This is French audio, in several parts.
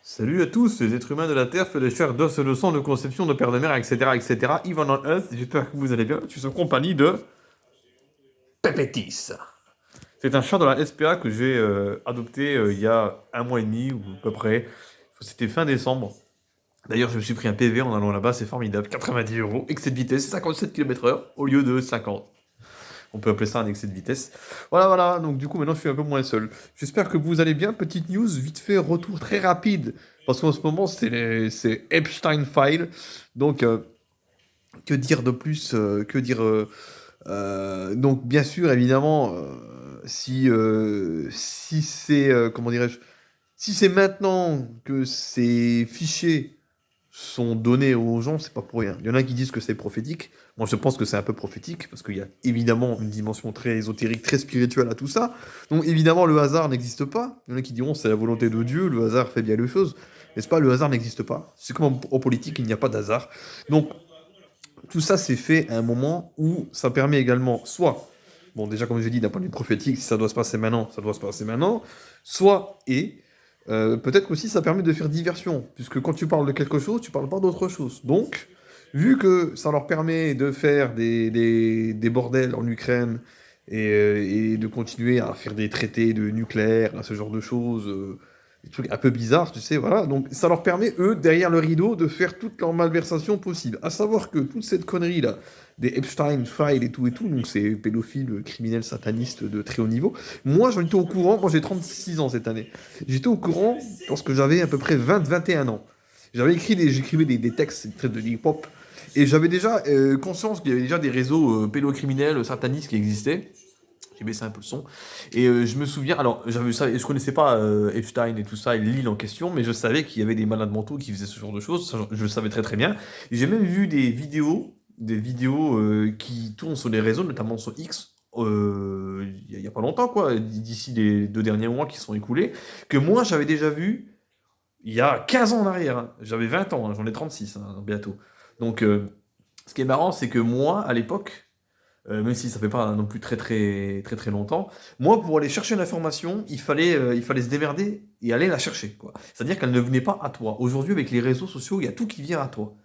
Salut à tous, les êtres humains de la Terre, faits de chair, d'os et de sang, de conception, de père de mer, etc., etc. Yvan on Earth, j'espère que vous allez bien. Je suis en compagnie de Pepetis. C'est un chat de la SPA que j'ai adopté il y a un mois et demi, ou à peu près. C'était fin décembre. D'ailleurs, je me suis pris un PV en allant là-bas, c'est formidable. 90 euros, excès de vitesse, 57 km/h au lieu de 50. On peut appeler ça un excès de vitesse. Voilà, voilà. Donc du coup, maintenant, je suis un peu moins seul. J'espère que vous allez bien. Petite news, vite fait, retour très rapide. Parce qu'en ce moment, c'est Epstein File. Donc, que dire de plus que dire Donc, bien sûr, évidemment, si c'est, comment dirais-je, si c'est maintenant que ces fichiers sont donnés aux gens, c'est pas pour rien. Il y en a qui disent que c'est prophétique. Moi, je pense que c'est un peu prophétique, parce qu'il y a évidemment une dimension très ésotérique, très spirituelle à tout ça. Donc, évidemment, le hasard n'existe pas. Il y en a qui diront c'est la volonté de Dieu, le hasard fait bien les choses. N'est-ce pas? Le hasard n'existe pas. C'est comme en politique, il n'y a pas d'hasard. Donc, tout ça, c'est fait à un moment où ça permet également, soit, bon, déjà, comme je dit, d'un point de vue prophétique, si ça doit se passer maintenant, ça doit se passer maintenant, soit, peut-être qu'aussi ça permet de faire diversion, puisque quand tu parles de quelque chose, tu parles pas d'autre chose. Donc, vu que ça leur permet de faire des bordels en Ukraine et de continuer à faire des traités de nucléaire, à ce genre de choses, des trucs un peu bizarres, tu sais, voilà. Donc, ça leur permet, eux, derrière le rideau, de faire toutes leurs malversations possibles. À savoir que toute cette connerie-là, des Epstein Files et tout, donc ces pédophiles, criminels, satanistes de très haut niveau, moi, j'en étais au courant, moi j'ai 36 ans cette année. J'étais au courant lorsque j'avais à peu près 20-21 ans. J'écrivais des textes de hip-hop, et j'avais déjà conscience qu'il y avait déjà des réseaux pédocriminels, satanistes qui existaient. J'ai baissé un peu le son. Et je me souviens, alors j'avais ça, je connaissais pas Epstein et tout ça, et l'île en question, mais je savais qu'il y avait des malades mentaux qui faisaient ce genre de choses, ça, je le savais très très bien. Et j'ai même vu des vidéos qui tournent sur les réseaux, notamment sur X, il y a pas longtemps, quoi, d'ici les 2 derniers mois qui sont écoulés, que moi j'avais déjà vu il y a 15 ans en arrière. Hein. J'avais 20 ans, hein, j'en ai 36 hein, bientôt. Donc ce qui est marrant, c'est que moi, à l'époque, même si ça fait pas non plus très très très très longtemps. Moi, pour aller chercher l'information, il fallait se démerder et aller la chercher, quoi. C'est-à-dire qu'elle ne venait pas à toi. Aujourd'hui, avec les réseaux sociaux, il y a tout qui vient à toi.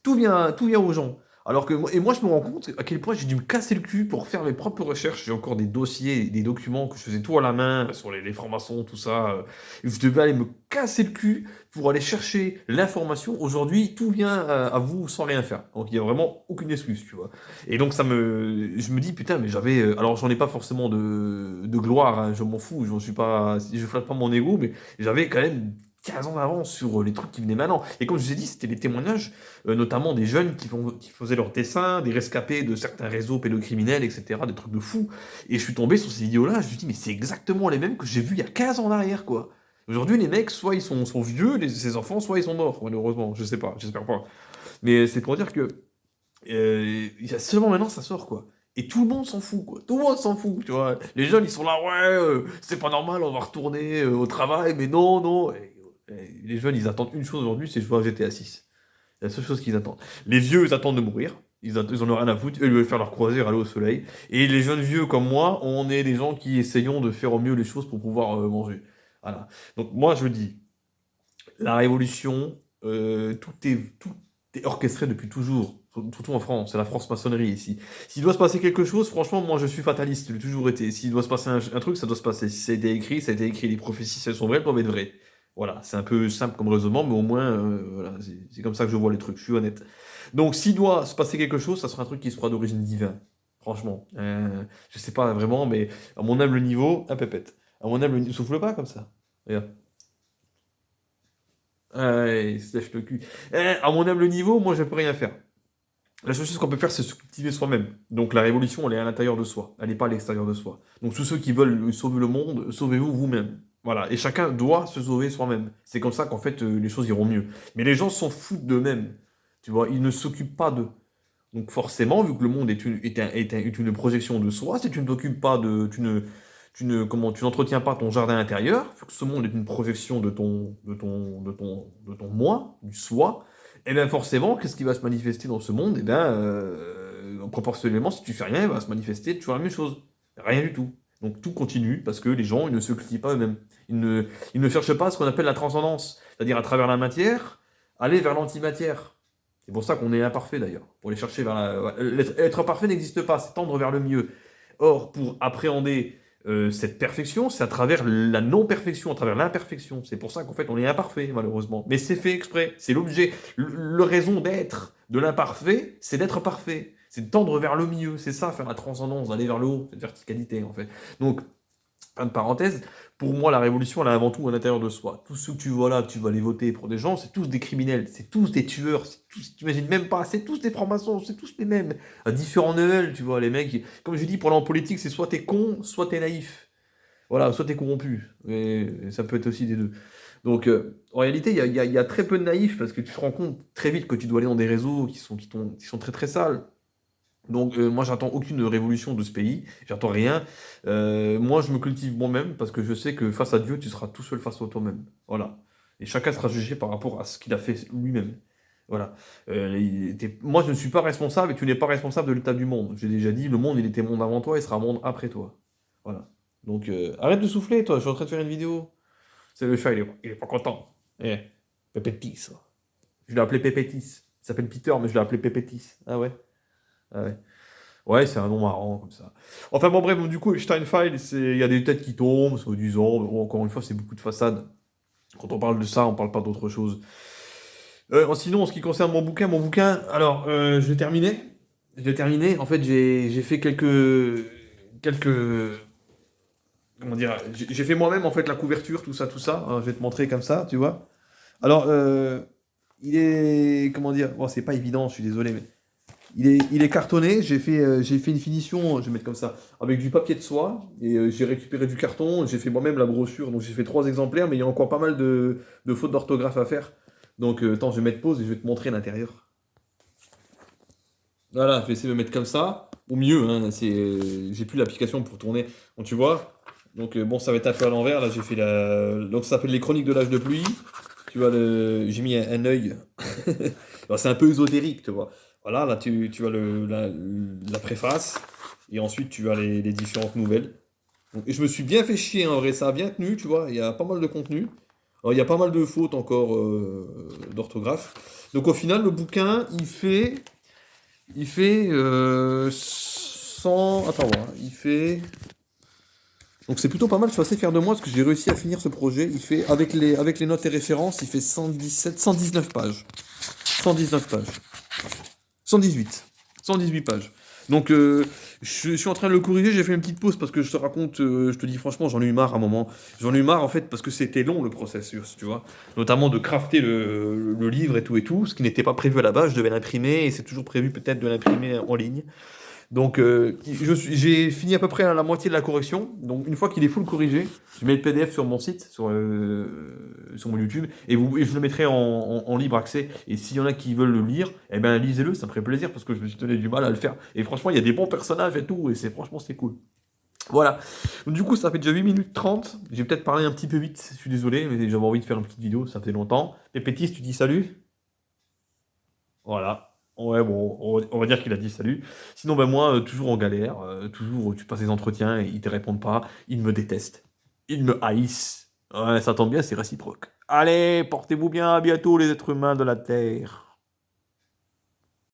Tout vient aux gens. Alors que moi, je me rends compte à quel point j'ai dû me casser le cul pour faire mes propres recherches. J'ai encore des dossiers, des documents que je faisais tout à la main sur les francs-maçons, tout ça. Je devais aller me casser le cul pour aller chercher l'information. Aujourd'hui, tout vient à vous sans rien faire. Donc, il n'y a vraiment aucune excuse, tu vois. Et donc, je me dis, putain, mais j'avais. Alors, j'en ai pas forcément de gloire, hein, je m'en fous, je suis pas, je flatte pas mon ego, mais j'avais quand même 15 ans d'avance sur les trucs qui venaient maintenant. Et comme je vous ai dit, c'était les témoignages, notamment des jeunes qui faisaient leurs dessins, des rescapés de certains réseaux pédocriminels, etc., des trucs de fous. Et je suis tombé sur ces vidéos-là, je me suis dit, mais c'est exactement les mêmes que j'ai vus il y a 15 ans en arrière, quoi. Aujourd'hui, les mecs, soit ils sont vieux, ces enfants, soit ils sont morts, malheureusement. Je sais pas, j'espère pas. Mais c'est pour dire que il y a seulement maintenant ça sort quoi. Et tout le monde s'en fout quoi. Tout le monde s'en fout, tu vois. Les jeunes ils sont là, ouais, c'est pas normal, on va retourner au travail, mais non, non. Les jeunes ils attendent une chose aujourd'hui, c'est jouer à GTA 6. C'est la seule chose qu'ils attendent. Les vieux ils attendent de mourir. Ils en ont rien à foutre, eux ils veulent faire leur croisière, aller au soleil. Et les jeunes vieux comme moi, on est des gens qui essayons de faire au mieux les choses pour pouvoir manger. Voilà. Donc moi je dis, la révolution, tout est orchestré depuis toujours, surtout en France, c'est la France-maçonnerie ici. S'il doit se passer quelque chose, franchement, moi je suis fataliste, je l'ai toujours été. S'il doit se passer un truc, ça doit se passer. Si ça a été écrit, ça a été écrit. Les prophéties, si elles sont vraies, elles doivent être vraies. Voilà, c'est un peu simple comme raisonnement, mais au moins, voilà, c'est comme ça que je vois les trucs, je suis honnête. Donc s'il doit se passer quelque chose, ça sera un truc qui sera d'origine divine. Franchement. Je sais pas vraiment, mais à mon humble niveau, un pépette. À mon humble niveau, souffle pas comme ça. Regarde. Ouais, il se lèche le cul. À mon humble niveau, moi, je peux rien faire. La seule chose qu'on peut faire, c'est se cultiver soi-même. Donc la révolution, elle est à l'intérieur de soi. Elle n'est pas à l'extérieur de soi. Donc tous ceux qui veulent sauver le monde, sauvez-vous vous-même. Voilà. Et chacun doit se sauver soi-même. C'est comme ça qu'en fait, les choses iront mieux. Mais les gens s'en foutent d'eux-mêmes. Tu vois, ils ne s'occupent pas d'eux. Donc forcément, vu que le monde est une projection de soi, si tu ne t'occupes pas de, tu n'entretiens pas ton jardin intérieur, vu que ce monde est une projection de ton moi, du soi, et bien forcément, qu'est-ce qui va se manifester dans ce monde? Et bien, proportionnellement, si tu fais rien, il va se manifester toujours la même chose. Rien du tout. Donc tout continue parce que les gens, ils ne se cultivent pas eux-mêmes. Ils ne cherchent pas ce qu'on appelle la transcendance. c'est-à-dire à travers la matière, aller vers l'antimatière. C'est pour ça qu'on est imparfait d'ailleurs, pour aller chercher vers la... Être parfait n'existe pas, c'est tendre vers le mieux. Or, pour appréhender cette perfection, c'est à travers la non-perfection, à travers l'imperfection. C'est pour ça qu'en fait, on est imparfait, malheureusement. Mais c'est fait exprès, c'est l'objet. Le raison d'être de l'imparfait, c'est d'être parfait. C'est de tendre vers le mieux. C'est ça, faire la transcendance, d'aller vers le haut, cette verticalité, en fait. Donc, fin de parenthèse, pour moi, la révolution, elle est avant tout à l'intérieur de soi. Tous ceux que tu vois là, que tu vas aller voter pour des gens, c'est tous des criminels, c'est tous des tueurs, tu t'imagines même pas, c'est tous des francs-maçons, c'est tous les mêmes, à différents niveaux, tu vois, les mecs, comme je dis, pour aller en politique, c'est soit t'es con, soit t'es naïf. Voilà, soit t'es corrompu. Et ça peut être aussi des deux. Donc, en réalité, il y a très peu de naïfs, parce que tu te rends compte très vite que tu dois aller dans des réseaux qui sont très très sales. Donc moi j'attends aucune révolution de ce pays, j'attends rien. Moi je me cultive moi-même parce que je sais que face à Dieu tu seras tout seul face à toi-même. Voilà. Et chacun sera jugé par rapport à ce qu'il a fait lui-même. Voilà. Moi je ne suis pas responsable et tu n'es pas responsable de l'état du monde. J'ai déjà dit, le monde il était monde avant toi et sera monde après toi. Voilà. Donc arrête de souffler toi, je suis en train de faire une vidéo. C'est le chat, il est pas content. Eh, Pépétis. Je l'ai appelé Pépétis. Il s'appelle Peter mais je l'ai appelé Pépétis. Ah ouais? Ah ouais. Ouais, c'est un nom marrant comme ça. Enfin bon, bref, du coup, Steinfeld, il y a des têtes qui tombent, soi-disant. Bon, encore une fois, c'est beaucoup de façades. Quand on parle de ça, on parle pas d'autre chose. Sinon, en ce qui concerne mon bouquin, alors, je l'ai terminé. Je l'ai terminé. En fait, j'ai fait quelques, comment dire, j'ai fait moi-même en fait la couverture, tout ça, tout ça. Hein, je vais te montrer comme ça, tu vois. Alors, il est, comment dire, bon, c'est pas évident, je suis désolé, mais il est cartonné, j'ai fait une finition, je vais mettre comme ça, avec du papier de soie, et j'ai récupéré du carton, j'ai fait moi-même la brochure, donc j'ai fait 3 exemplaires, mais il y a encore pas mal de fautes d'orthographe à faire. Donc attends, je vais mettre pause et je vais te montrer l'intérieur. Voilà, je vais essayer de me mettre comme ça, au mieux, hein, j'ai plus l'application pour tourner, donc tu vois. Donc bon, ça va être un peu à l'envers, là j'ai fait la... Donc ça s'appelle les chroniques de l'âge de pluie, tu vois, j'ai mis un œil, alors, c'est un peu ésotérique, tu vois. Voilà, là tu as la préface, et ensuite tu as les différentes nouvelles. Donc, et je me suis bien fait chier, en vrai, ça a bien tenu, tu vois, il y a pas mal de contenu. Alors, il y a pas mal de fautes encore d'orthographe. Donc au final, le bouquin, il fait 100... Attends, voir, il fait... Donc c'est plutôt pas mal, je suis assez fier de moi parce que j'ai réussi à finir ce projet. Il fait, avec les notes et références, il fait 119 pages. 119 pages. 118. 118 pages. Donc je suis en train de le corriger, j'ai fait une petite pause parce que je te raconte, je te dis franchement, j'en ai eu marre à un moment. J'en ai eu marre en fait parce que c'était long le processus, tu vois. Notamment de crafter le livre et tout, ce qui n'était pas prévu à la base, je devais l'imprimer et c'est toujours prévu peut-être de l'imprimer en ligne. Donc, j'ai fini à peu près à la moitié de la correction. Donc, une fois qu'il est full corrigé, je mets le PDF sur mon site, sur mon YouTube, et je le mettrai en libre accès. Et s'il y en a qui veulent le lire, eh ben, lisez-le, ça me ferait plaisir parce que je me suis donné du mal à le faire. Et franchement, il y a des bons personnages et tout, et franchement, c'est cool. Voilà. Donc, du coup, ça fait déjà 8 minutes 30. J'ai peut-être parlé un petit peu vite, je suis désolé, mais j'avais envie de faire une petite vidéo, ça fait longtemps. Pépétis, tu dis salut? Voilà. Ouais, bon, on va dire qu'il a dit salut. Sinon, ben moi, toujours en galère, toujours, tu passes des entretiens et ils te répondent pas, ils me détestent, ils me haïssent. Ouais, ça tombe bien, c'est réciproque. Allez, portez-vous bien, à bientôt les êtres humains de la Terre.